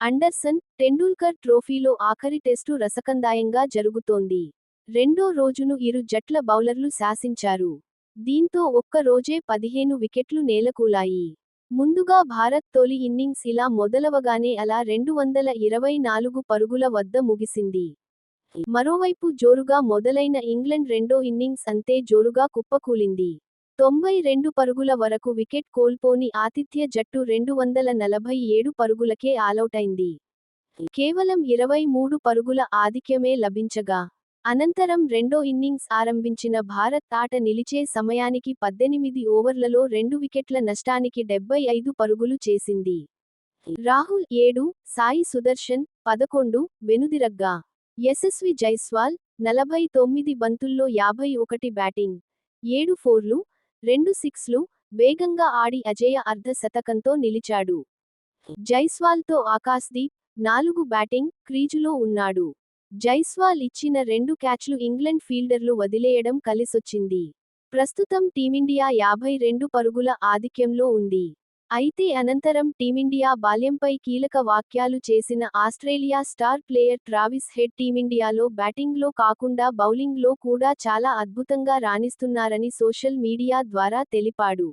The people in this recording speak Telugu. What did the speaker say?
అండర్సన్, టెండూల్కర్ ట్రోఫీలో ఆఖరి టెస్టు రసకందాయంగా జరుగుతోంది. రెండో రోజును ఇరు జట్ల బౌలర్లు శాసించారు. దీంతో ఒక్క రోజే 15 వికెట్లు నేలకూలాయి. ముందుగా భారత్ తొలి ఇన్నింగ్స్ ఇలా మొదలవగానే అలా 224 పరుగుల వద్ద ముగిసింది. మరోవైపు జోరుగా మొదలైన ఇంగ్లండ్ రెండో ఇన్నింగ్స్ అంతే జోరుగా కుప్పకూలింది. 92 పరుగుల వరకు వికెట్ కోల్పోని ఆతిథ్య జట్టు 247 పరుగులకే ఆలౌటైంది. కేవలం 23 పరుగుల ఆధిక్యమే లభించగా, అనంతరం రెండో ఇన్నింగ్స్ ఆరంభించిన భారత్ ఆట నిలిచే సమయానికి 18 ఓవర్లలో 2 వికెట్ల నష్టానికి 75 పరుగులు చేసింది. రాహుల్ 7, సాయి సుదర్శన్ 11 వెనుదిరగ్గా. యశస్వి జైస్వాల్ 49 బంతుల్లో 51 బ్యాటింగ్, 7 ఫోర్లు, 2 సిక్స్లు వేగంగా ఆడి అజేయ అర్ధ శతకంతో నిలిచాడు. జైస్వాల్తో ఆకాశ్దీప్ 4 బ్యాటింగ్ క్రీజులో ఉన్నాడు. జైస్వాల్ ఇచ్చిన 2 క్యాచ్లు ఇంగ్లండ్ ఫీల్డర్లు వదిలేయడం కలిసొచ్చింది. ప్రస్తుతం టీమిండియా 52 పరుగుల ఆధిక్యంలో ఉంది. అయితే అనంతరం టీమిండియా బాల్యంపై కీలక వ్యాఖ్యలు చేసిన Australia star player Travis Head టీమిండియాలో బ్యాటింగ్లో కాకుండా బౌలింగ్లో కూడా చాలా అద్భుతంగా రాణిస్తున్నారని సోషల్ మీడియా ద్వారా తెలిపాడు.